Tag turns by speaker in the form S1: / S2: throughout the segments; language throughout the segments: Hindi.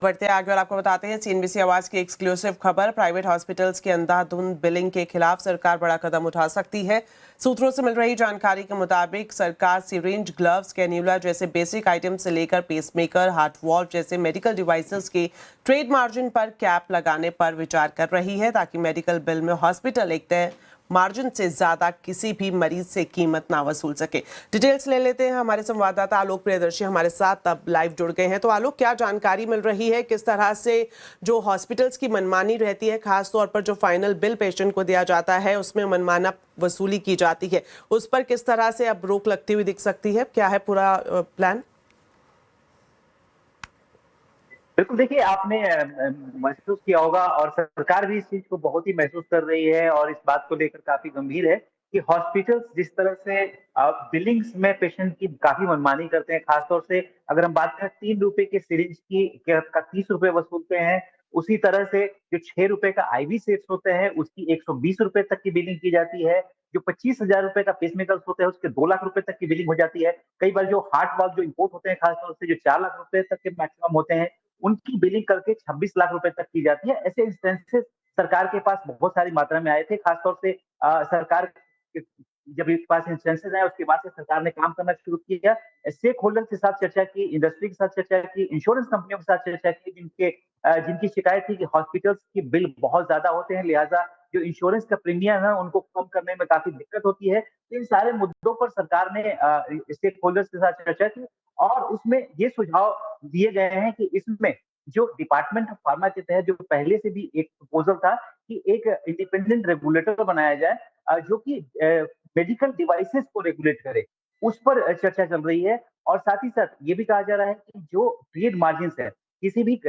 S1: बढ़ते आगे और आपको बताते हैं सीएनबीसी आवाज की एक्सक्लूसिव खबर। प्राइवेट हॉस्पिटल्स की अंधाधुंध बिलिंग के खिलाफ सरकार बड़ा कदम उठा सकती है। सूत्रों से मिल रही जानकारी के मुताबिक सरकार सिरिंज, ग्लव्स, कैन्यूला जैसे बेसिक आइटम से लेकर पेसमेकर, हार्ट वॉल्व जैसे मेडिकल डिवाइसेस के ट्रेड मार्जिन पर कैप लगाने पर विचार कर रही है, ताकि मेडिकल बिल में हॉस्पिटल एक तय मार्जिन से ज्यादा किसी भी मरीज से कीमत ना वसूल सके। डिटेल्स ले लेते हैं, हमारे संवाददाता आलोक प्रियदर्शी हमारे साथ अब लाइव जुड़ गए हैं। तो आलोक, क्या जानकारी मिल रही है, किस तरह से जो हॉस्पिटल्स की मनमानी रहती है, खासतौर पर जो फाइनल बिल पेशेंट को दिया जाता है उसमें मनमाना वसूली की जाती है, उस पर किस तरह से अब रोक लगती हुई दिख सकती है? क्या है पूरा प्लान?
S2: बिल्कुल, देखिए आपने महसूस किया होगा और सरकार भी इस चीज को बहुत ही महसूस कर रही है और इस बात को लेकर काफी गंभीर है कि हॉस्पिटल्स जिस तरह से बिलिंग्स में पेशेंट की काफी मनमानी करते हैं। खासतौर से अगर हम बात करें 3 रुपए के सिरिंज की का 30 रुपए वसूलते हैं, उसी तरह से जो 6 रुपए का आईवी सेट्स होते हैं उसकी 120 रुपए तक की बिलिंग की जाती है। जो 25,000 रुपए का पेसमेकर्स होते हैं उसके 2 लाख रुपए तक की बिलिंग हो जाती है। कई बार जो हार्ट वाल्व जो इम्पोर्ट होते हैं खासतौर से जो 4 लाख रुपए तक के मैक्सिमम होते हैं, उनकी बिलिंग करके 26 लाख रुपए तक की जाती है। ऐसे इंस्टेंसेस सरकार के पास बहुत सारी मात्रा में आए थे। खासतौर से सरकार जब इसके पास इंस्टेंसेस आए उसके बाद से सरकार ने काम करना शुरू किया। स्टेक होल्डर के साथ चर्चा की, इंडस्ट्री के साथ चर्चा की, इंश्योरेंस कंपनियों के साथ चर्चा की, जिनकी शिकायत थी कि हॉस्पिटल्स के बिल बहुत ज्यादा होते हैं, लिहाजा जो इंश्योरेंस का प्रीमियम है उनको कम करने में काफी दिक्कत होती है। तो इन सारे मुद्दों पर सरकार ने स्टेक होल्डर्स के साथ चर्चा की और उसमें ये सुझाव दिए गए हैं कि इसमें जो डिपार्टमेंट ऑफ फार्मा के तहत जो पहले से भी एक प्रपोजल था कि एक इंडिपेंडेंट रेगुलेटर बनाया जाए जो कि मेडिकल डिवाइसेस को रेगुलेट करे, उस पर चर्चा चल रही है। और साथ ही साथ ये भी कहा जा रहा है कि जो ट्रेड मार्जिन है, किसी भी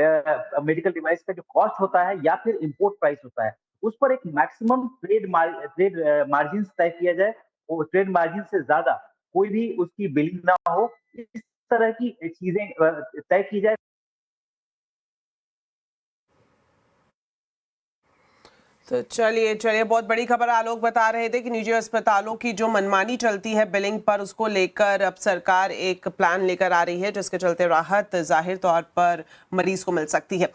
S2: मेडिकल डिवाइस का जो कॉस्ट होता है या फिर इम्पोर्ट प्राइस होता है, उस पर एक मैक्सिमम ट्रेड मार्जिन तय किया जाए। वो ट्रेड मार्जिन से ज्यादा कोई भी उसकी बिलिंग ना हो, इस तरह की चीजें तय की जाए।
S1: तो चलिए बहुत बड़ी खबर आलोक बता रहे थे कि निजी अस्पतालों की जो मनमानी चलती है बिलिंग पर, उसको लेकर अब सरकार एक प्लान लेकर आ रही है, जिसके चलते राहत जाहिर तौर पर मरीज को मिल सकती है।